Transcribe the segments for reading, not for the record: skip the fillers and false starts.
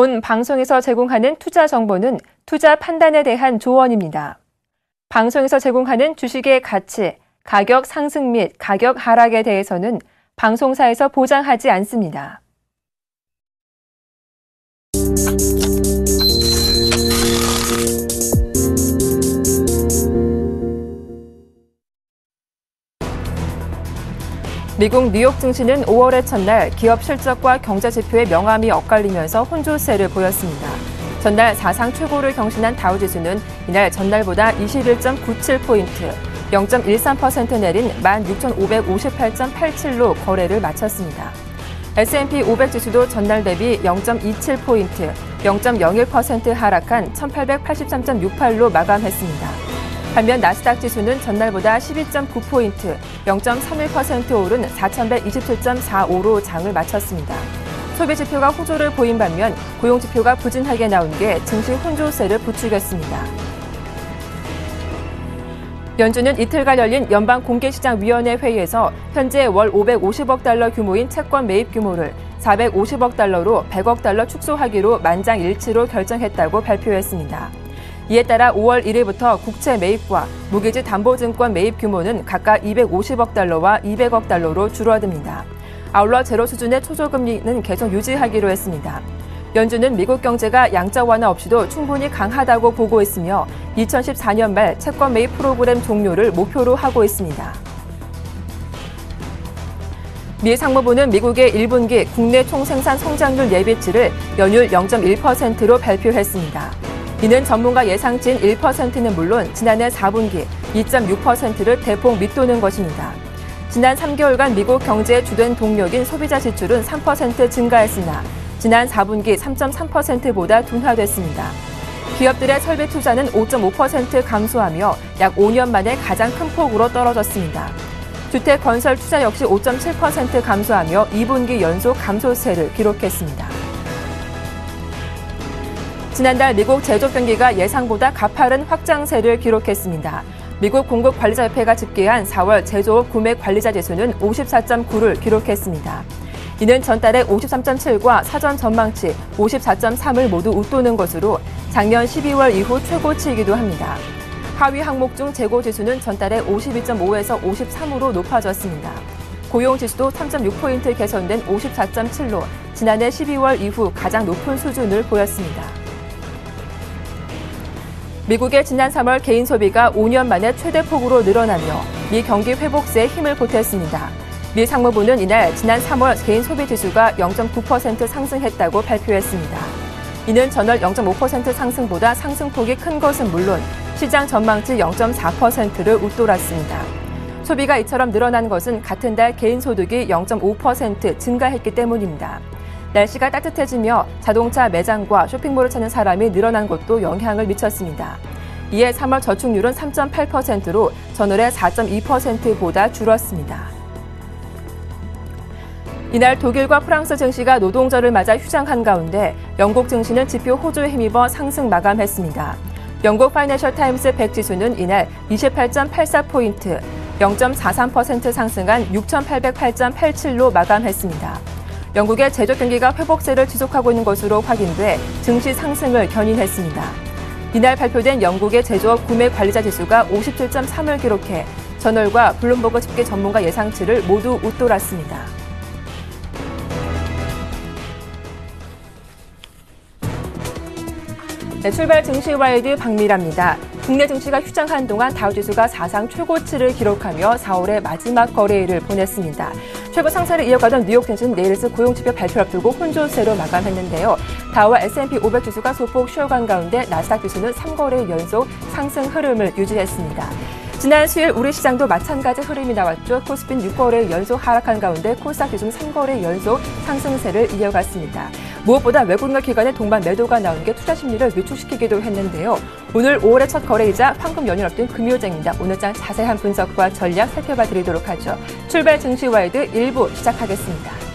본 방송에서 제공하는 투자 정보는 투자 판단에 대한 조언입니다. 방송에서 제공하는 주식의 가치, 가격 상승 및 가격 하락에 대해서는 방송사에서 보장하지 않습니다. 미국 뉴욕 증시는 5월의 첫날 기업 실적과 경제 지표의 명암이 엇갈리면서 혼조세를 보였습니다. 전날 사상 최고를 경신한 다우지수는 이날 전날보다 21.97포인트, 0.13% 내린 16,558.87로 거래를 마쳤습니다. S&P 500 지수도 전날 대비 0.27포인트, 0.01% 하락한 1,883.68로 마감했습니다. 반면 나스닥 지수는 전날보다 12.9포인트, 0.31% 오른 4,127.45로 장을 마쳤습니다. 소비 지표가 호조를 보인 반면 고용 지표가 부진하게 나온 게 증시 혼조세를 부추겼습니다. 연준은 이틀간 열린 연방공개시장위원회 회의에서 현재 월 550억 달러 규모인 채권 매입 규모를 450억 달러로 100억 달러 축소하기로 만장일치로 결정했다고 발표했습니다. 이에 따라 5월 1일부터 국채 매입과 무기지 담보증권 매입 규모는 각각 250억 달러와 200억 달러로 줄어듭니다. 아울러 제로 수준의 초저금리는 계속 유지하기로 했습니다. 연준은 미국 경제가 양적 완화 없이도 충분히 강하다고 보고 있으며 2014년 말 채권 매입 프로그램 종료를 목표로 하고 있습니다. 미 상무부는 미국의 1분기 국내 총생산 성장률 예비치를 연율 0.1%로 발표했습니다. 이는 전문가 예상치인 1%는 물론 지난해 4분기 2.6%를 대폭 밑도는 것입니다. 지난 3개월간 미국 경제의 주된 동력인 소비자 지출은 3% 증가했으나 지난 4분기 3.3%보다 둔화됐습니다. 기업들의 설비 투자는 5.5% 감소하며 약 5년 만에 가장 큰 폭으로 떨어졌습니다. 주택 건설 투자 역시 5.7% 감소하며 2분기 연속 감소세를 기록했습니다. 지난달 미국 제조업 경기가 예상보다 가파른 확장세를 기록했습니다. 미국 공급관리자협회가 집계한 4월 제조업 구매 관리자 지수는 54.9를 기록했습니다. 이는 전달의 53.7과 사전 전망치 54.3을 모두 웃도는 것으로 작년 12월 이후 최고치이기도 합니다. 하위 항목 중 재고 지수는 전달의 52.5에서 53으로 높아졌습니다. 고용 지수도 3.6포인트 개선된 54.7로 지난해 12월 이후 가장 높은 수준을 보였습니다. 미국의 지난 3월 개인 소비가 5년 만에 최대폭으로 늘어나며 미 경기 회복세에 힘을 보탰습니다. 미 상무부는 이날 지난 3월 개인 소비 지수가 0.9% 상승했다고 발표했습니다. 이는 전월 0.5% 상승보다 상승폭이 큰 것은 물론 시장 전망치 0.4%를 웃돌았습니다. 소비가 이처럼 늘어난 것은 같은 달 개인 소득이 0.5% 증가했기 때문입니다. 날씨가 따뜻해지며 자동차 매장과 쇼핑몰을 찾는 사람이 늘어난 것도 영향을 미쳤습니다. 이에 3월 저축률은 3.8%로 전월의 4.2%보다 줄었습니다. 이날 독일과 프랑스 증시가 노동절을 맞아 휴장한 가운데 영국 증시는 지표 호조에 힘입어 상승 마감했습니다. 영국 파이낸셜 타임스 100 지수는 이날 28.84포인트, 0.43% 상승한 6,808.87로 마감했습니다. 영국의 제조업 경기가 회복세를 지속하고 있는 것으로 확인돼 증시 상승을 견인했습니다. 이날 발표된 영국의 제조업 구매 관리자 지수가 57.3을 기록해 전월과 블룸버그 집계 전문가 예상치를 모두 웃돌았습니다. 네, 출발 증시와이드 박미라입니다. 국내 증시가 휴장한 동안 다우지수가 사상 최고치를 기록하며 4월의 마지막 거래일을 보냈습니다. 최고 상승을 이어가던 뉴욕 증시는 내일에서 고용지표 발표를 앞두고 혼조세로 마감했는데요. 다우와 S&P 500 지수가 소폭 쉬어간 가운데 나스닥 지수는 3거래일 연속 상승 흐름을 유지했습니다. 지난 수요일 우리 시장도 마찬가지 흐름이 나왔죠. 코스피는 6거래일 연속 하락한 가운데 코스닥 지수는 3거래일 연속 상승세를 이어갔습니다. 무엇보다 외국인과 기관의 동반 매도가 나온 게 투자 심리를 위축시키기도 했는데요. 오늘 5월의 첫 거래이자 황금 연휴를 앞둔 금요일장입니다. 오늘장 자세한 분석과 전략 살펴봐 드리도록 하죠. 출발 증시와이드 1부 시작하겠습니다.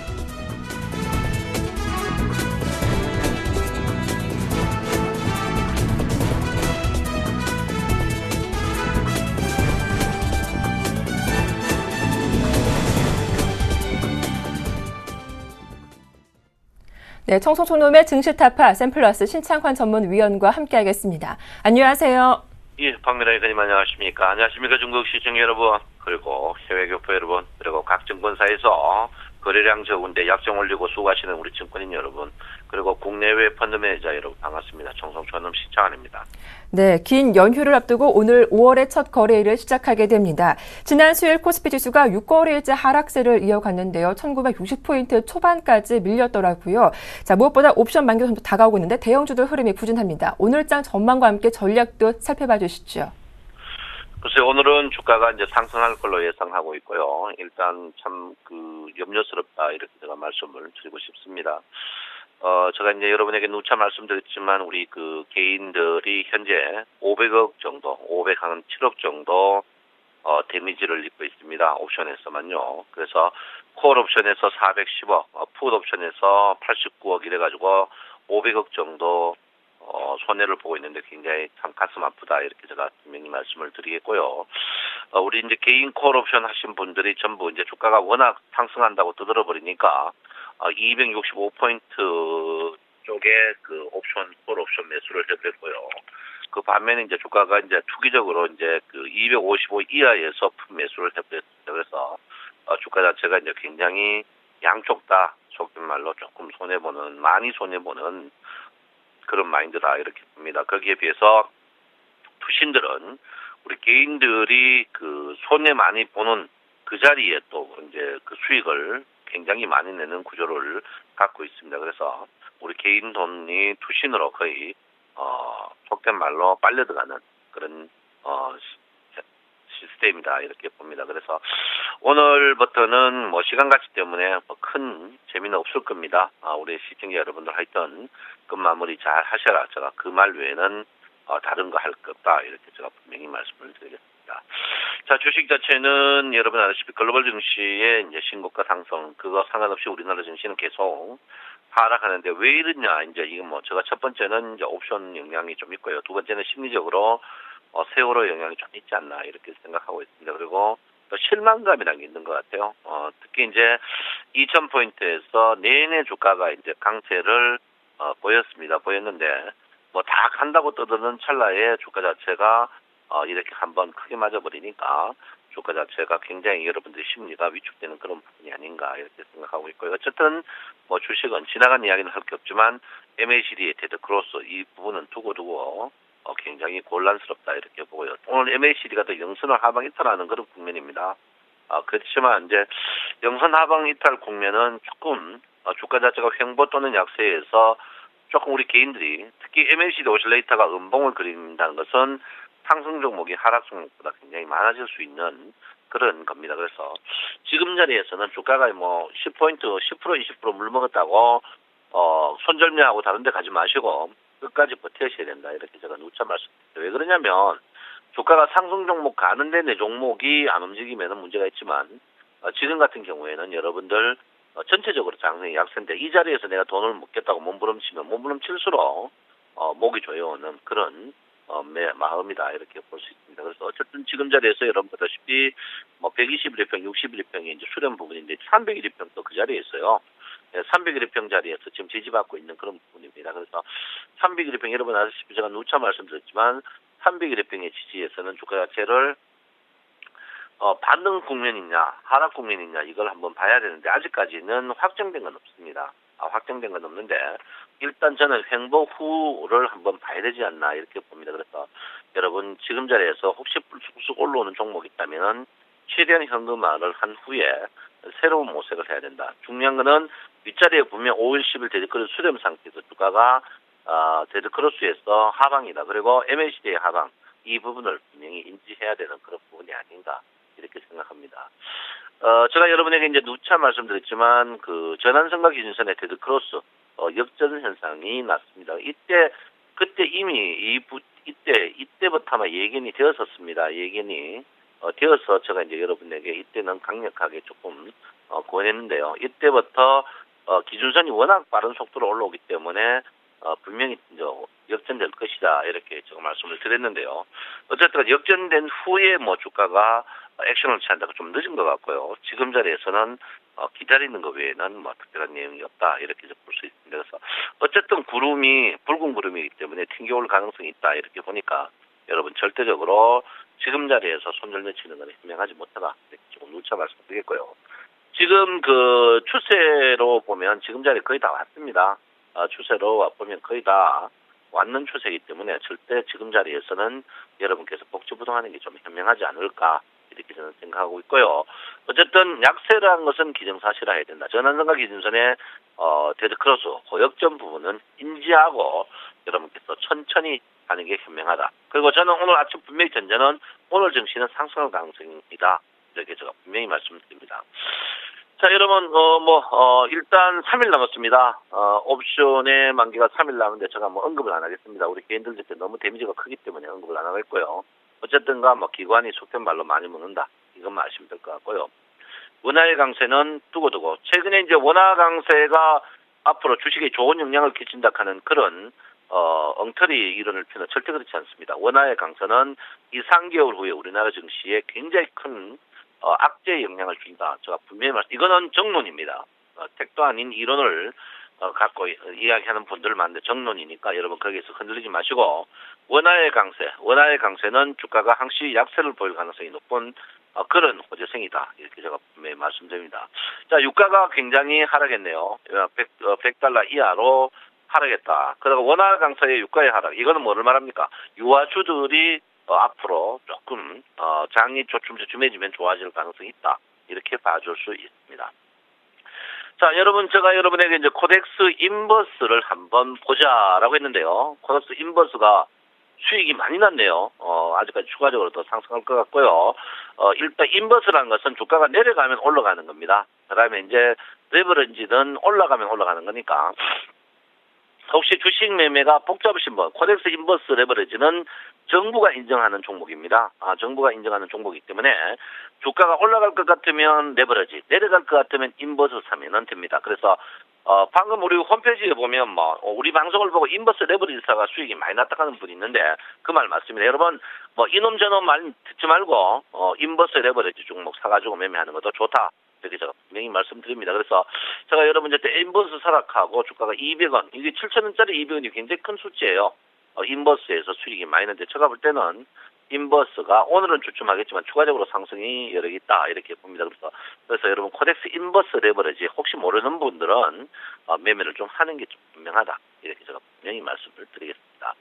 네, 청송촌놈의 증시타파 샘플러스 신창환 전문위원과 함께하겠습니다. 안녕하세요. 예, 박미라 의원님 안녕하십니까? 안녕하십니까? 중국 시청 여러분, 그리고 해외 교포 여러분, 그리고 각 증권사에서 거래량 적은데 약정 올리고 수고하시는 우리 증권인 여러분, 그리고 국내외 펀드 매니저 여러분 반갑습니다. 청송촌놈 신창환입니다. 네, 긴 연휴를 앞두고 오늘 5월의 첫 거래일을 시작하게 됩니다. 지난 수요일 코스피 지수가 6거래일째 하락세를 이어갔는데요. 1960포인트 초반까지 밀렸더라고요. 자, 무엇보다 옵션 만기도 다가오고 있는데 대형주들 흐름이 부진합니다. 오늘장 전망과 함께 전략도 살펴봐 주시죠. 글쎄요, 오늘은 주가가 이제 상승할 걸로 예상하고 있고요. 일단 참 염려스럽다 이렇게 제가 말씀을 드리고 싶습니다. 제가 이제 여러분에게 누차 말씀드렸지만 우리 개인들이 현재 500억 정도, 507억 정도 데미지를 입고 있습니다. 옵션에서만요. 그래서 콜 옵션에서 410억, 풋 옵션에서 89억 이래가지고 500억 정도 손해를 보고 있는데 굉장히 참 가슴 아프다 이렇게 제가 분명히 말씀을 드리겠고요. 우리 이제 개인 콜 옵션 하신 분들이 전부 이제 주가가 워낙 상승한다고 떠들어 버리니까 265포인트 쪽에 옵션 콜 옵션 매수를 해뺐고요. 그 반면에 이제 주가가 이제 투기적으로 이제 255 이하에서 푼 매수를 해뺐습니다. 그래서 주가 자체가 이제 굉장히 양쪽 다 속된 말로 조금 많이 손해보는 그런 마인드다 이렇게 봅니다. 거기에 비해서 투신들은 우리 개인들이 손해 많이 보는 그 자리에 또 이제 수익을 굉장히 많이 내는 구조를 갖고 있습니다. 그래서 우리 개인 돈이 투신으로 거의 속된 말로 빨려 들어가는 그런 시스템이다 이렇게 봅니다. 그래서 오늘부터는 시간 가치 때문에 큰 재미는 없을 겁니다. 우리 시청자 여러분들 하여튼 끝마무리 잘 하셔라. 제가 그 말 외에는 다른 거 할 거 없다 이렇게 제가 분명히 말씀을 드리겠습니다. 자, 주식 자체는 여러분 아시다시피 글로벌 증시의 이제 신고가 상승 그거 상관없이 우리나라 증시는 계속 하락하는데 왜 이러냐 이제 이게 제가 첫 번째는 이제 옵션 영향이 좀 있고요. 두 번째는 심리적으로 세월호 영향이 좀 있지 않나 이렇게 생각하고 있습니다. 그리고 또 실망감이라는 게 있는 것 같아요. 특히 이제 2000포인트에서 내내 주가가 이제 강세를 보였는데 다 간다고 떠드는 찰나에 주가 자체가 이렇게 한번 크게 맞아버리니까 주가 자체가 굉장히 여러분들의 심리가 위축되는 그런 부분이 아닌가 이렇게 생각하고 있고요. 어쨌든 주식은 지나간 이야기는 할 게 없지만 MACD의 데드 크로스 이 부분은 두고 굉장히 곤란스럽다 이렇게 보고요. 오늘 MACD가 또 영선 하방 이탈하는 그런 국면입니다. 그렇지만 이제 영선 하방 이탈 국면은 조금 주가 자체가 횡보 또는 약세에서 조금 우리 개인들이 특히 MACD 오실레이터가 음봉을 그린다는 것은 상승 종목이 하락 종목보다 굉장히 많아질 수 있는 그런 겁니다. 그래서 지금 자리에서는 주가가 10포인트, 10%, 20% 물먹었다고 손절매하고 다른 데 가지 마시고 끝까지 버텨셔야 된다. 이렇게 제가 누차 말씀드립니다. 왜 그러냐면 주가가 상승 종목 가는데 내 종목이 안 움직이면 문제가 있지만 지금 같은 경우에는 여러분들 전체적으로 장세이 약세인데 이 자리에서 내가 돈을 먹겠다고 몸부림칠수록 목이 조여오는 그런 마음이다 이렇게 볼 수 있습니다. 그래서 어쨌든 지금 자리에서 여러분 보다시피 121일평, 61일평이 이제 수렴 부분인데 301일평도 그 자리에 있어요. 301일평 자리에서 지금 지지받고 있는 그런 부분입니다. 그래서 301일평 여러분 아시다시피 제가 누차 말씀드렸지만 301일평의 지지에서는 주가 자체를 반등 국면이냐 하락 국면이냐 이걸 한번 봐야 되는데 아직까지는 확정된 건 없습니다. 확정된 건 없는데 일단 저는 횡보 후를 한번 봐야 되지 않나 이렇게 봅니다. 그래서 여러분 지금 자리에서 혹시 쑥쑥 올라오는 종목이 있다면 최대한 현금화를 한 후에 새로운 모색을 해야 된다. 중요한 거는 윗자리에 보면 5일 10일 데드크로스 수렴 상태에서 주가가 데드크로스에서 하방이다. 그리고 MACD의 하방 이 부분을 분명히 인지해야 되는 그런 부분이 아닌가 이렇게 생각합니다. 제가 여러분에게 이제 누차 말씀드렸지만 전환선과 기준선의 데드크로스 역전 현상이 났습니다. 그때 이미 이때부터 아마 예견이 되었었습니다. 예견이 되어서 제가 이제 여러분에게 이때는 강력하게 조금 권했는데요. 이때부터 기준선이 워낙 빠른 속도로 올라오기 때문에 분명히 이제 역전될 것이다 이렇게 제가 말씀을 드렸는데요. 어쨌든 역전된 후에 주가가 액션을 취한다고 좀 늦은 것 같고요. 지금 자리에서는 기다리는 것 외에는 뭐 특별한 내용이 없다 이렇게 볼 수 있습니다. 그래서 어쨌든 붉은 구름이기 때문에 튕겨올 가능성이 있다 이렇게 보니까 여러분 절대적으로 지금 자리에서 손절 내치는 건 현명하지 못하다 이렇게 조금 누차 말씀드리겠고요. 지금 그 추세로 보면 지금 자리 거의 다 왔습니다. 추세로 보면 거의 다 왔는 추세이기 때문에 절대 지금 자리에서는 여러분께서 복지부동하는 게 좀 현명하지 않을까 이렇게 저는 생각하고 있고요. 어쨌든 약세라는 것은 기정사실화해야 된다. 전환선과 기준선의 데드크로스 고역점 부분은 인지하고 여러분께서 천천히 하는 게 현명하다. 그리고 저는 오늘 아침 분명히 전제는 오늘 증시는 상승할 가능성이다. 이렇게 제가 분명히 말씀드립니다. 자, 여러분, 일단 3일 남았습니다. 옵션의 만기가 3일 남았는데 제가 언급을 안 하겠습니다. 우리 개인들 때 너무 데미지가 크기 때문에 언급을 안 하겠고요. 어쨌든가 기관이 속된 말로 많이 먹는다. 이것만 아시면 될 것 같고요. 원화의 강세는 두고두고 최근에 이제 원화 강세가 앞으로 주식에 좋은 영향을 끼친다 하는 그런 엉터리 이론을 펴는 절대 그렇지 않습니다. 원화의 강세는 2-3개월 후에 우리나라 증시에 굉장히 큰 악재의 영향을 준다. 제가 분명히 이거는 정론입니다. 택도 아닌 이론을 갖고 이야기하는 분들 많은데 정론이니까 여러분 거기에서 흔들리지 마시고 원화의 강세는 주가가 항시 약세를 보일 가능성이 높은 그런 호재성이다. 이렇게 제가 분명히 말씀드립니다. 자, 유가가 굉장히 하락했네요. 100달러 이하로 하락했다. 그리고 원화 강세의 유가의 하락. 이거는 뭐를 말합니까? 유아주들이 앞으로 조금 장이 주춤해지면 좋아질 가능성이 있다. 이렇게 봐줄 수 있습니다. 자, 여러분, 제가 여러분에게 이제 코덱스 인버스를 한번 보자라고 했는데요. 코덱스 인버스가 수익이 많이 났네요. 아직까지 추가적으로 더 상승할 것 같고요. 일단 인버스라는 것은 주가가 내려가면 올라가는 겁니다. 그 다음에 이제 레버리지는 올라가면 올라가는 거니까. 혹시 주식 매매가 복잡하신 분, 코덱스 인버스 레버리지는 정부가 인정하는 종목입니다. 정부가 인정하는 종목이기 때문에 주가가 올라갈 것 같으면 레버리지, 내려갈 것 같으면 인버스 사면은 됩니다. 그래서 방금 우리 홈페이지에 보면 우리 방송을 보고 인버스 레버리지사가 수익이 많이 났다는 분이 있는데 그 말 맞습니다. 여러분 이놈 저놈 말 듣지 말고 인버스 레버리지 종목 사가지고 매매하는 것도 좋다. 이렇게 제가 분명히 말씀드립니다. 그래서 제가 여러분한테 인버스 사락하고 주가가 200원, 이게 7,000원짜리 200원이 굉장히 큰 수치예요. 인버스에서 수익이 많이 있는데 제가 볼 때는 인버스가 오늘은 주춤하겠지만 추가적으로 상승이 여러 개 있다 이렇게 봅니다. 그래서 여러분 코덱스 인버스 레버리지 혹시 모르는 분들은 매매를 좀 하는 게 좀 분명하다 이렇게 제가 분명히 말씀을 드리겠습니다.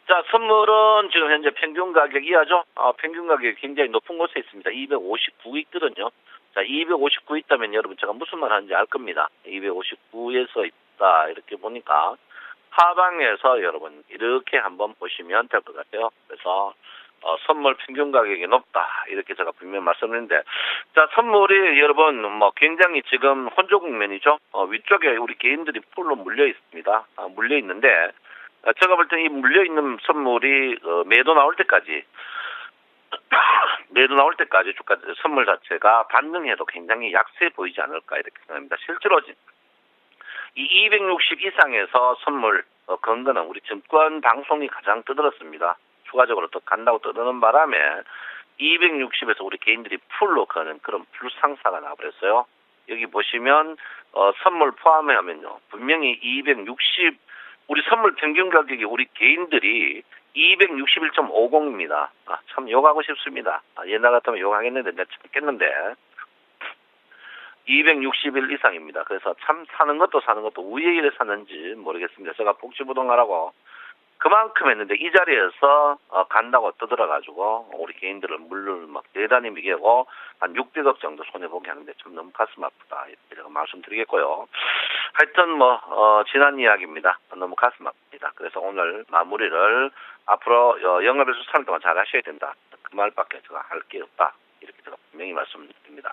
자, 선물은 지금 현재 평균 가격 이하죠. 평균 가격이 굉장히 높은 곳에 있습니다. 259 있거든요. 자, 259 있다면 여러분 제가 무슨 말 하는지 알 겁니다. 259에서 있다 이렇게 보니까 하방에서 여러분 이렇게 한번 보시면 될 것 같아요. 그래서 선물 평균 가격이 높다 이렇게 제가 분명히 말씀드렸는데, 자, 선물이 여러분 굉장히 지금 혼조 국면이죠. 위쪽에 우리 개인들이 풀로 물려 있습니다. 물려 있는데 제가 볼 때 이 물려 있는 선물이 매도 나올 때까지 주가 선물 자체가 반등해도 굉장히 약세 보이지 않을까 이렇게 생각합니다. 실제로 이 260 이상에서 선물 건 거는 우리 증권 방송이 가장 떠들었습니다. 추가적으로 더 간다고 떠드는 바람에 260에서 우리 개인들이 풀로 거는 그런 불상사가 나버렸어요. 여기 보시면 선물 포함하면요 분명히 260 우리 선물 평균 가격이 우리 개인들이 261.50입니다. 참 욕하고 싶습니다. 옛날 같으면 욕하겠는데 내가 참겠는데 261 이상입니다. 그래서 참 사는 것도 우리의 일에 사는지 모르겠습니다. 제가 복지부동하라고 그만큼 했는데 이 자리에서 간다고 떠들어가지고 우리 개인들을 물을 대단히 미개고 한 600억 정도 손해보게 하는데 참 너무 가슴 아프다 이렇게 제가 말씀드리겠고요. 하여튼 지난 이야기입니다. 너무 가슴 아픕니다. 그래서 오늘 마무리를 앞으로 영업에서 3일 동안 잘 하셔야 된다. 그 말밖에 제가 할 게 없다. 이렇게 제가 분명히 말씀드립니다.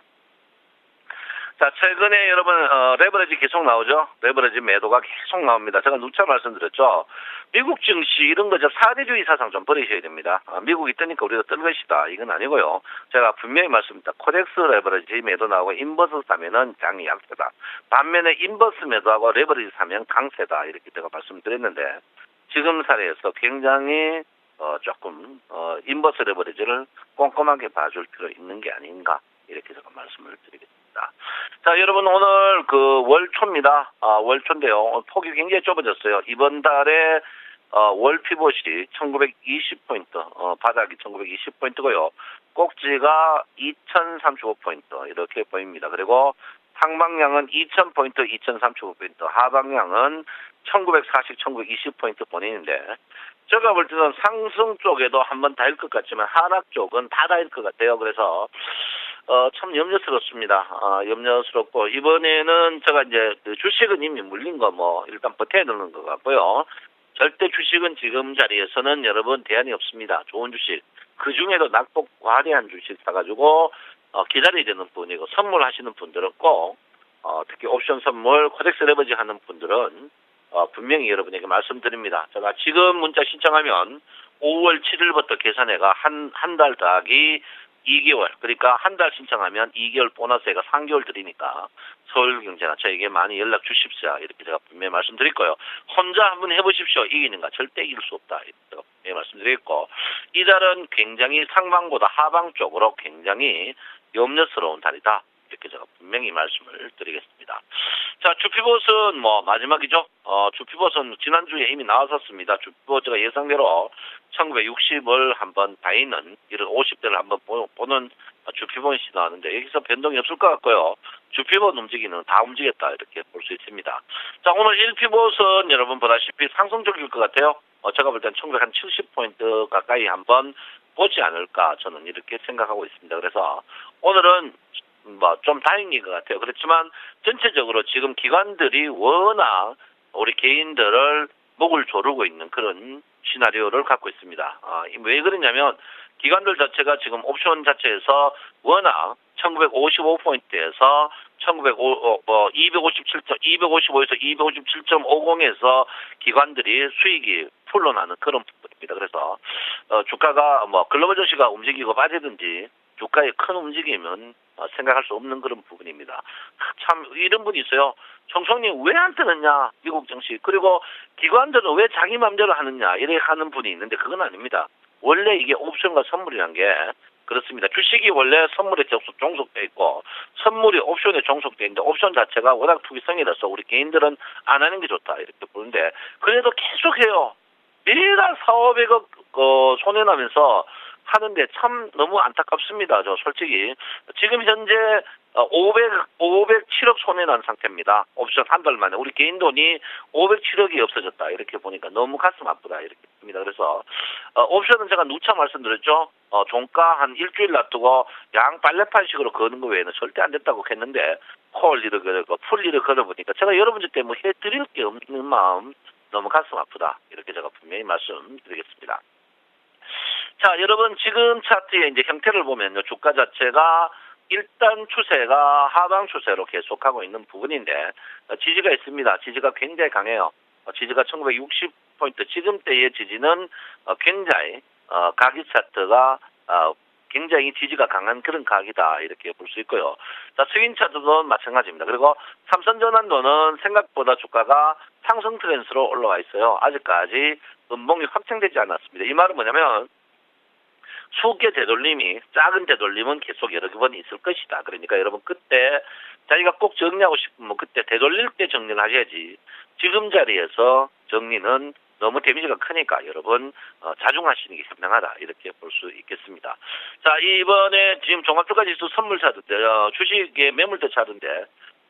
자, 최근에 여러분 레버리지 계속 나오죠. 레버리지 매도가 계속 나옵니다. 제가 누차 말씀드렸죠. 미국 증시 이런 거 4대주의 사상 좀 버리셔야 됩니다. 미국이 뜨니까 우리가 뜰 것이다. 이건 아니고요. 제가 분명히 말씀드립니다. 코덱스 레버리지 매도 나오고 인버스 사면은 장이 약세다. 반면에 인버스 매도하고 레버리지 사면 강세다. 이렇게 제가 말씀드렸는데 지금 사례에서 굉장히 조금 인버스 레버리지를 꼼꼼하게 봐줄 필요 있는 게 아닌가 이렇게 제가 말씀을 드리겠습니다. 되겠습니다. 자, 여러분 오늘 그 월초입니다. 월초인데요. 폭이 굉장히 좁아졌어요. 이번 달에 월 피봇이 1920포인트, 바닥이 1920포인트고요. 꼭지가 2035포인트 이렇게 보입니다. 그리고 상방량은 2000포인트, 2035포인트, 하방량은 1940, 1920포인트 본인인데 제가 볼 때는 상승 쪽에도 한번 닿을 것 같지만 하락 쪽은 다 닿을 것 같아요. 그래서 참 염려스럽습니다. 염려스럽고 이번에는 제가 이제 주식은 이미 물린 거 뭐 일단 버텨야 되는 것 같고요. 절대 주식은 지금 자리에서는 여러분 대안이 없습니다. 좋은 주식. 그 중에도 낙폭 과대한 주식 사가지고 기다려야 되는 분이고 선물하시는 분들은 꼭 특히 옵션 선물 코덱스 레버지 하는 분들은 분명히 여러분에게 말씀드립니다. 제가 지금 문자 신청하면 5월 7일부터 계산해가 한 달 더하기 2개월, 그러니까 한 달 신청하면 2개월 보너스가 3개월 드리니까 서울경제나 저에게 많이 연락 주십시오. 이렇게 제가 분명히 말씀드릴 거예요. 혼자 한번 해보십시오. 이기는가 절대 이길 수 없다. 이렇게 분명히 말씀드리겠고 이 달은 굉장히 상방보다 하방 쪽으로 굉장히 염려스러운 달이다. 이렇게 제가 분명히 말씀을 드리겠습니다. 자, 주피봇은 뭐 마지막이죠. 주피봇은 지난주에 이미 나왔었습니다. 주피봇 제가 예상대로 1960을 한번 닿는 이런 50대를 한번 보는 주피봇이 나왔는데 여기서 변동이 없을 것 같고요. 주피봇 움직이는 다 움직였다 이렇게 볼 수 있습니다. 자, 오늘 1피봇은 여러분 보다시피 상승적일 것 같아요. 제가 볼 땐 1970포인트 가까이 한번 보지 않을까 저는 이렇게 생각하고 있습니다. 그래서 오늘은 뭐 좀 다행인 것 같아요. 그렇지만 전체적으로 지금 기관들이 워낙 우리 개인들을 목을 조르고 있는 그런 시나리오를 갖고 있습니다. 왜 그러냐면 기관들 자체가 지금 옵션 자체에서 워낙 1955포인트에서 255에서 257.50에서 기관들이 수익이 풀로 나는 그런 부분입니다. 그래서 주가가 뭐 글로벌 증시가 움직이고 빠지든지 주가의 큰 움직임은 생각할 수 없는 그런 부분입니다. 참 이런 분이 있어요. 총총님 왜 안 뜨느냐 미국 증시 그리고 기관들은 왜 자기 맘대로 하느냐 이렇게 하는 분이 있는데 그건 아닙니다. 원래 이게 옵션과 선물이란 게 그렇습니다. 주식이 원래 선물에 종속돼 있고 선물이 옵션에 종속돼 있는데 옵션 자체가 워낙 투기성이라서 우리 개인들은 안 하는 게 좋다 이렇게 보는데 그래도 계속해요. 매달 4,500억 손해나면서 하는데 참 너무 안타깝습니다. 저 솔직히 지금 현재 507억 손해난 상태입니다. 옵션 한 달 만에 우리 개인 돈이 507억이 없어졌다 이렇게 보니까 너무 가슴 아프다 이렇게 봅니다. 그래서 옵션은 제가 누차 말씀드렸죠. 종가 한 일주일 놔두고 양 빨래판식으로 거는 거 외에는 절대 안 됐다고 했는데 콜 리를 걸고 풀 리를 걸어보니까 제가 여러분들 때문에 해드릴 게 없는 마음 너무 가슴 아프다 이렇게 제가 분명히 말씀드리겠습니다. 자, 여러분 지금 차트의 이제 형태를 보면요. 주가 자체가 일단 추세가 하방 추세로 계속하고 있는 부분인데 지지가 있습니다. 지지가 굉장히 강해요. 지지가 1960포인트 지금 때의 지지는 굉장히 가기 차트가 굉장히 지지가 강한 그런 각이다 이렇게 볼 수 있고요. 자, 스윙 차트도 마찬가지입니다. 그리고 삼선 전환도는 생각보다 주가가 상승 트렌드로 올라와 있어요. 아직까지 음봉이 확정되지 않았습니다. 이 말은 뭐냐면 수개 되돌림이 작은 되돌림은 계속 여러 번 있을 것이다. 그러니까 여러분 그때 자기가 꼭 정리하고 싶으면 그때 되돌릴 때 정리를 하셔야지 지금 자리에서 정리는 너무 데미지가 크니까 여러분 자중하시는 게 현명하다 이렇게 볼 수 있겠습니다. 자, 이번에 지금 종합주가지수 선물 차트인데 주식의 매물대 차트인데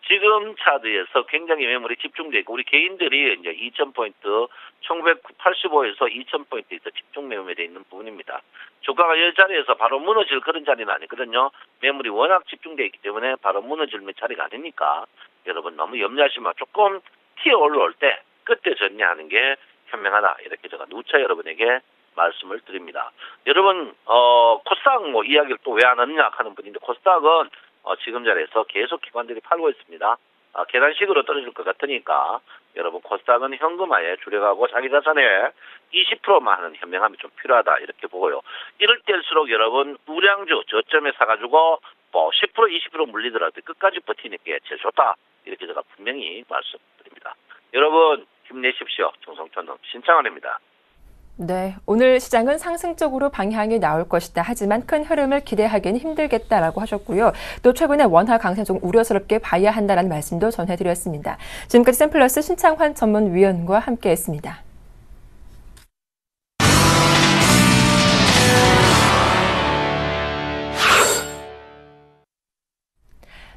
지금 차트에서 굉장히 매물이 집중되어 있고 우리 개인들이 이제 2,000포인트 1985에서 2,000포인트에서 집중 매물되어 있는 부분입니다. 주가가 이 자리에서 바로 무너질 그런 자리는 아니거든요. 매물이 워낙 집중되어 있기 때문에 바로 무너질 자리가 아니니까 여러분 너무 염려하지 마. 조금 튀어 올라올 때 그때 전략하는 게 현명하다. 이렇게 제가 누차 여러분에게 말씀을 드립니다. 여러분 코스닥 뭐 이야기를 또 왜 안 하느냐 하는 분인데 코스닥은 지금 자리에서 계속 기관들이 팔고 있습니다. 계단식으로 떨어질 것 같으니까 여러분 코스닥은 현금화에 주력하고 자기 자산의 20%만 하는 현명함이 좀 필요하다 이렇게 보고요. 이럴 때일수록 여러분 우량주 저점에 사가지고 뭐 10% 20% 물리더라도 끝까지 버티는 게 제일 좋다 이렇게 제가 분명히 말씀드립니다. 여러분 힘내십시오. 정성천동 신창원입니다. 네, 오늘 시장은 상승적으로 방향이 나올 것이다. 하지만 큰 흐름을 기대하기는 힘들겠다라고 하셨고요. 또 최근에 원화 강세 좀 우려스럽게 봐야 한다는 말씀도 전해드렸습니다. 지금까지 샘플러스 신창환 전문위원과 함께했습니다.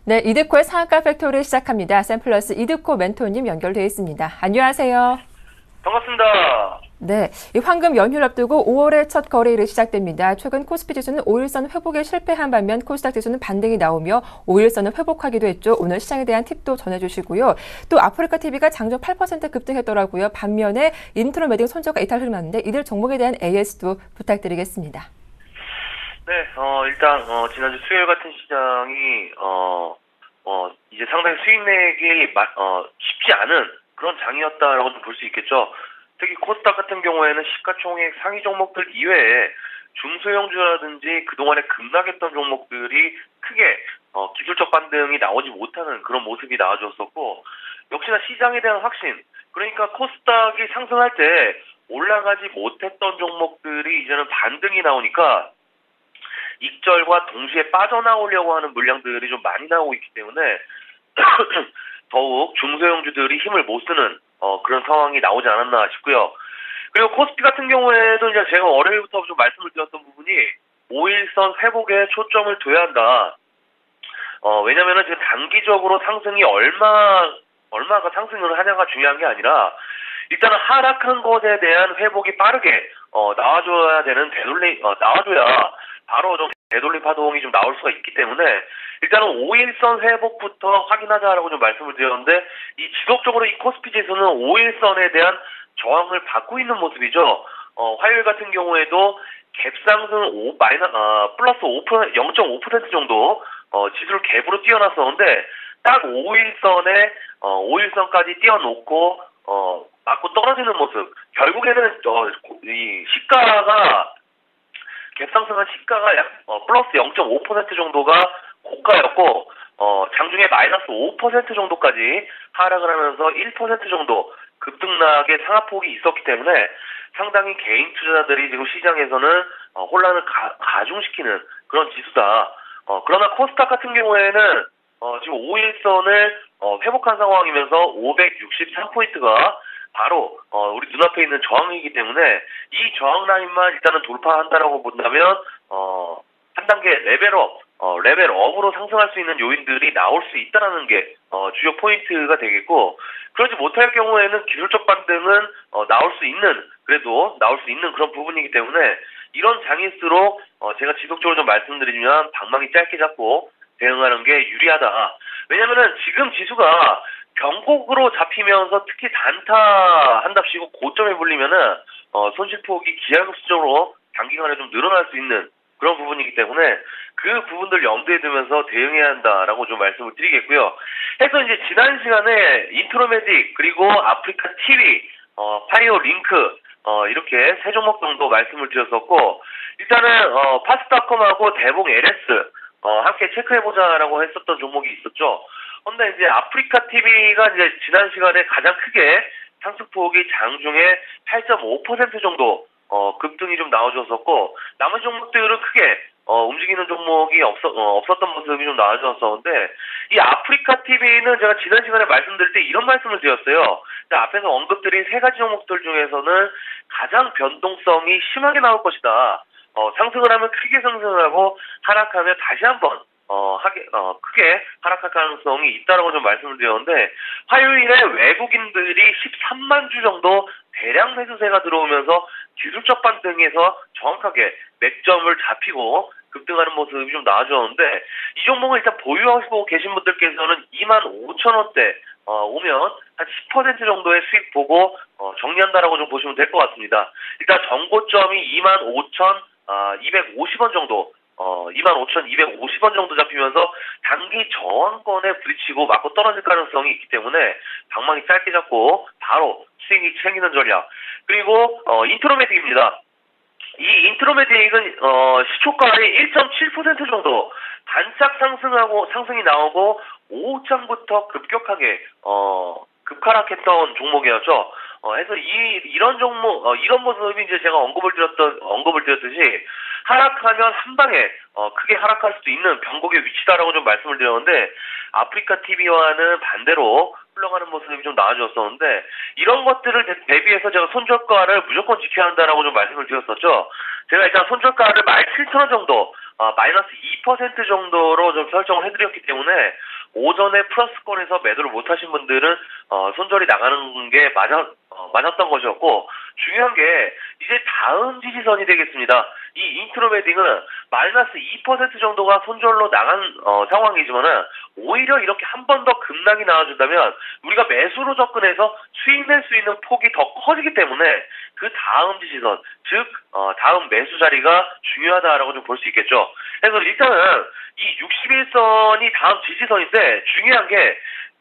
네, 이드코의 상한가 팩토리 시작합니다. 샘플러스 이드코 멘토님 연결되어 있습니다. 안녕하세요. 반갑습니다. 네, 이 황금 연휴를 앞두고 5월의 첫 거래일이 시작됩니다. 최근 코스피 지수는 5일선 회복에 실패한 반면 코스닥 지수는 반등이 나오며 5일선을 회복하기도 했죠. 오늘 시장에 대한 팁도 전해주시고요. 또 아프리카 TV가 장중 8% 급등했더라고요. 반면에 인트로메딩 손절가 이탈 흐름났는데 이들 종목에 대한 AS도 부탁드리겠습니다. 네, 일단 지난주 수요일 같은 시장이 이제 상당히 수익 내기 쉽지 않은 그런 장이었다라고 좀 볼 수 있겠죠. 특히 코스닥 같은 경우에는 시가총액 상위 종목들 이외에 중소형주라든지 그동안에 급락했던 종목들이 크게 기술적 반등이 나오지 못하는 그런 모습이 나와줬었고, 역시나 시장에 대한 확신, 그러니까 코스닥이 상승할 때 올라가지 못했던 종목들이 이제는 반등이 나오니까 익절과 동시에 빠져나오려고 하는 물량들이 좀 많이 나오고 있기 때문에 더욱 중소형주들이 힘을 못 쓰는 그런 상황이 나오지 않았나 싶고요. 그리고 코스피 같은 경우에도 이제 제가 월요일부터 좀 말씀을 드렸던 부분이 5일선 회복에 초점을 둬야 한다. 왜냐면은 지금 단기적으로 상승이 얼마가 상승을 하냐가 중요한 게 아니라 일단은 하락한 것에 대한 회복이 빠르게 나와줘야 나와줘야 바로 좀 되돌림 파동이 좀 나올 수가 있기 때문에 일단은 5일선 회복부터 확인하자라고 좀 말씀을 드렸는데, 이 지속적으로 이 코스피 지수는 5일선에 대한 저항을 받고 있는 모습이죠. 화요일 같은 경우에도 갭상승 플러스 5%, 0.5% 정도 지수를 갭으로 띄워놨었는데 딱 5일선까지 띄워놓고 맞고 떨어지는 모습. 결국에는 이 시가가 갭상승한 시가가 플러스 0.5% 정도가 고가였고 장중에 마이너스 5% 정도까지 하락을 하면서 1% 정도 급등락의 상하폭이 있었기 때문에 상당히 개인 투자자들이 지금 시장에서는 혼란을 가중시키는 그런 지수다. 그러나 코스닥 같은 경우에는 지금 5일선을 회복한 상황이면서 563포인트가 바로 우리 눈앞에 있는 저항이기 때문에 이 저항 라인만 일단은 돌파한다라고 본다면 한 단계 레벨업으로 상승할 수 있는 요인들이 나올 수 있다라는 게 주요 포인트가 되겠고, 그러지 못할 경우에는 기술적 반등은 나올 수 있는 그런 부분이기 때문에 이런 장일수록 제가 지속적으로 좀 말씀드리면 방망이 짧게 잡고 대응하는 게 유리하다. 왜냐면은 지금 지수가 변곡으로 잡히면서 특히 단타 한답시고 고점에 불리면은 손실폭이 기하급수적으로 단기간에 좀 늘어날 수 있는 그런 부분이기 때문에 그 부분들 염두에 두면서 대응해야 한다라고 좀 말씀을 드리겠고요. 해서 이제 지난 시간에 인트로메딕 그리고 아프리카 TV, 파이어 링크 이렇게 세 종목 정도 말씀을 드렸었고, 일단은 파스닷컴하고 대봉 LS 함께 체크해보자라고 했었던 종목이 있었죠. 근데 이제 아프리카 TV가 이제 지난 시간에 가장 크게 상승폭이 장중에 8.5% 정도 급등이 좀 나와줬었고, 나머지 종목들은 크게 움직이는 종목이 없었던 모습이 좀 나와줬었는데, 이 아프리카 TV는 제가 지난 시간에 말씀드릴 때 이런 말씀을 드렸어요. 앞에서 언급드린 세 가지 종목들 중에서는 가장 변동성이 심하게 나올 것이다. 상승을 하면 크게 상승을 하고 하락하면 다시 한번 크게 하락할 가능성이 있다라고 좀 말씀을 드렸는데, 화요일에 외국인들이 13만 주 정도 대량 매수세가 들어오면서 기술적 반등에서 정확하게 맥점을 잡히고 급등하는 모습이 좀 나와줬는데, 이 종목을 일단 보유하시고 계신 분들께서는 25,000원대 오면 한 10% 정도의 수익 보고 정리한다라고 좀 보시면 될 것 같습니다. 일단 정고점이 25,250원 정도 25,250원 정도 잡히면서 단기 저항권에 부딪히고 맞고 떨어질 가능성이 있기 때문에 방망이 짧게 잡고 바로 수익이 챙기는 전략. 그리고 인트로메딕입니다. 이 인트로메딕은 시초가의 1.7% 정도 반짝 상승이 나오고 오후장부터 급격하게 급하락했던 종목이었죠. 해서 이런 종목, 이런 모습이 이제 제가 언급을 드렸듯이 하락하면 한 방에 크게 하락할 수도 있는 변곡의 위치다라고 좀 말씀을 드렸는데, 아프리카 TV와는 반대로 흘러가는 모습이 좀 나아졌었는데, 이런 것들을 대비해서 제가 손절가를 무조건 지켜야 한다라고 좀 말씀을 드렸었죠. 제가 일단 손절가를 17,000원 정도, 마이너스 2% 정도로 좀 설정을 해드렸기 때문에, 오전에 플러스권에서 매도를 못하신 분들은 손절이 나가는 게 맞았던 것이었고, 중요한 게 이제 다음 지지선이 되겠습니다. 이 인트로매딩은 마이너스 2% 정도가 손절로 나간 상황이지만은, 오히려 이렇게 한 번 더 급락이 나와준다면 우리가 매수로 접근해서 수익 낼 수 있는 폭이 더 커지기 때문에 그 다음 지지선, 즉 다음 매수 자리가 중요하다라고 좀 볼 수 있겠죠. 그래서 일단은 이 61선이 다음 지지선인데, 중요한 게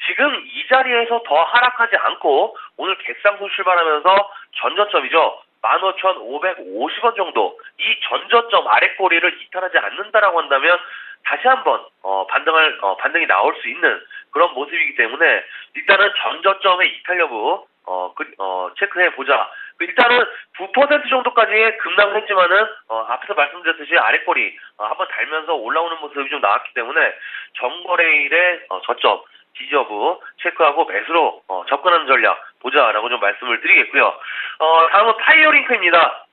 지금 이 자리에서 더 하락하지 않고 오늘 갭상승 출발하면서 전저점이죠. 15,550원 정도, 이 전저점 아랫꼬리를 이탈하지 않는다라고 한다면 다시 한번 반등이 나올 수 있는 그런 모습이기 때문에, 일단은 전저점의 이탈 여부 체크해 보자. 일단은 9% 정도까지 급락을 했지만은 앞에서 말씀드렸듯이 아랫꼬리 한번 달면서 올라오는 모습이 좀 나왔기 때문에 전거래일의 저점 지지 여부 체크하고 매수로 접근하는 전략 보자라고 좀 말씀을 드리겠고요. 다음은 파이어링크입니다.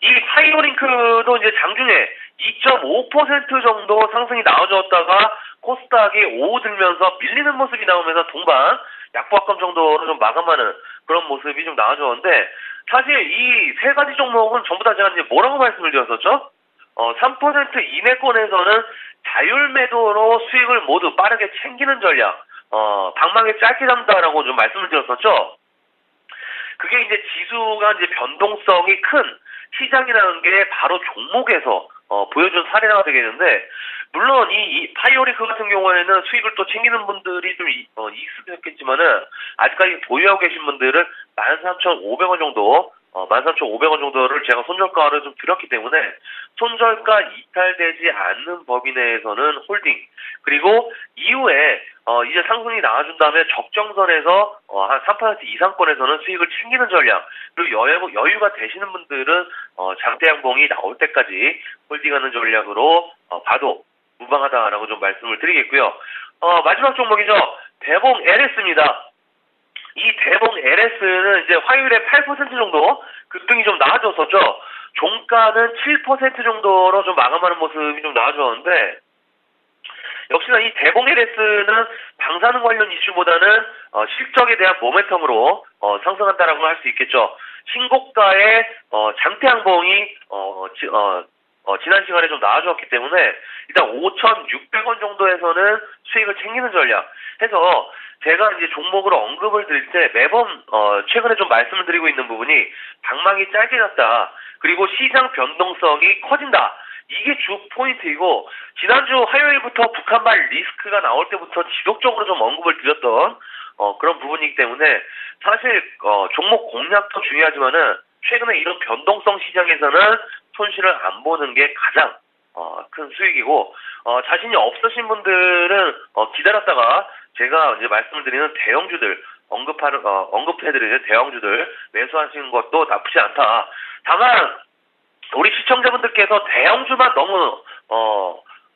이 파이어링크도 이제 장중에 2.5% 정도 상승이 나와줬다가 코스닥이 오후 들면서 밀리는 모습이 나오면서 동반 약보합권 정도로 좀 마감하는 그런 모습이 좀 나와줬는데, 사실 이 세 가지 종목은 전부 다 제가 이제 뭐라고 말씀을 드렸었죠? 3% 이내권에서는 자율 매도로 수익을 모두 빠르게 챙기는 전략, 방망이 짧게 잡는다라고 좀 말씀을 드렸었죠. 그게 이제 지수가 이제 변동성이 큰 시장이라는 게 바로 종목에서 보여준 사례가 되겠는데, 물론 이 파이어링크 같은 경우에는 수익을 또 챙기는 분들이 좀 익숙했겠지만은, 아직까지 보유하고 계신 분들은 13,500원 정도, 13,500원 정도를 제가 손절가를 좀 드렸기 때문에, 손절가 이탈되지 않는 범위 내에서는 홀딩, 그리고 이후에 이제 상승이 나와준 다음에 적정선에서 한 3% 이상권에서는 수익을 챙기는 전략, 그리고 여유가 되시는 분들은 장대 양봉이 나올 때까지 홀딩하는 전략으로 봐도 무방하다라고 좀 말씀을 드리겠고요. 마지막 종목이죠. 대봉 LS입니다. 이 대봉 LS는 이제 화요일에 8% 정도 급등이 좀 나아졌었죠. 종가는 7% 정도로 좀 마감하는 모습이 좀 나아졌는데, 역시나 이 대봉 LS는 방사능 관련 이슈보다는 실적에 대한 모멘텀으로 상승한다라고 할 수 있겠죠. 신고가의 장대 양봉이 지난 시간에 좀 나아졌기 때문에 일단 5,600원 정도에서는 수익을 챙기는 전략 해서, 제가 이제 종목으로 언급을 드릴 때 매번 최근에 좀 말씀을 드리고 있는 부분이 방망이 짧게 잡다, 그리고 시장 변동성이 커진다, 이게 주 포인트이고, 지난주 화요일부터 북한발 리스크가 나올 때부터 지속적으로 좀 언급을 드렸던 그런 부분이기 때문에, 사실 종목 공략도 중요하지만은 최근에 이런 변동성 시장에서는 손실을 안 보는 게 가장 큰 수익이고, 자신이 없으신 분들은 기다렸다가 제가 이제 말씀드리는 대형주들 언급해드리는 대형주들 매수하시는 것도 나쁘지 않다. 다만 우리 시청자분들께서 대형주만 너무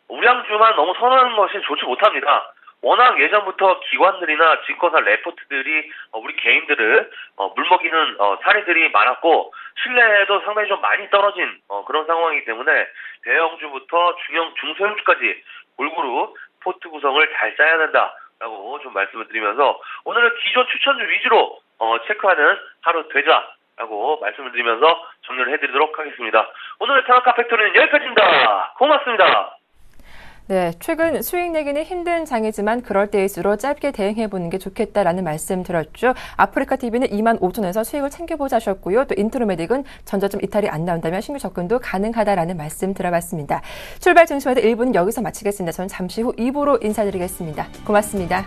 우량주만 너무 선호하는 것이 좋지 못합니다. 워낙 예전부터 기관들이나 증권사 레포트들이 우리 개인들을 물먹이는 사례들이 많았고, 신뢰도 상당히 좀 많이 떨어진 그런 상황이기 때문에 대형주부터 중소형주까지 골고루 포트 구성을 잘 짜야 된다라고 좀 말씀을 드리면서, 오늘은 기존 추천주 위주로 체크하는 하루 되자라고 말씀을 드리면서 정리를 해드리도록 하겠습니다. 오늘의 테마카 팩토리는 여기까지입니다. 고맙습니다. 네, 최근 수익 내기는 힘든 장이지만 그럴 때일수록 짧게 대응해보는 게 좋겠다라는 말씀 드렸죠. 아프리카 TV는 25,000원에서 수익을 챙겨보자 하셨고요. 또 인트로매딕은 전저점 이탈이 안 나온다면 신규 접근도 가능하다라는 말씀 들어봤습니다. 출발 증시와의 1부는 여기서 마치겠습니다. 저는 잠시 후 2부로 인사드리겠습니다. 고맙습니다.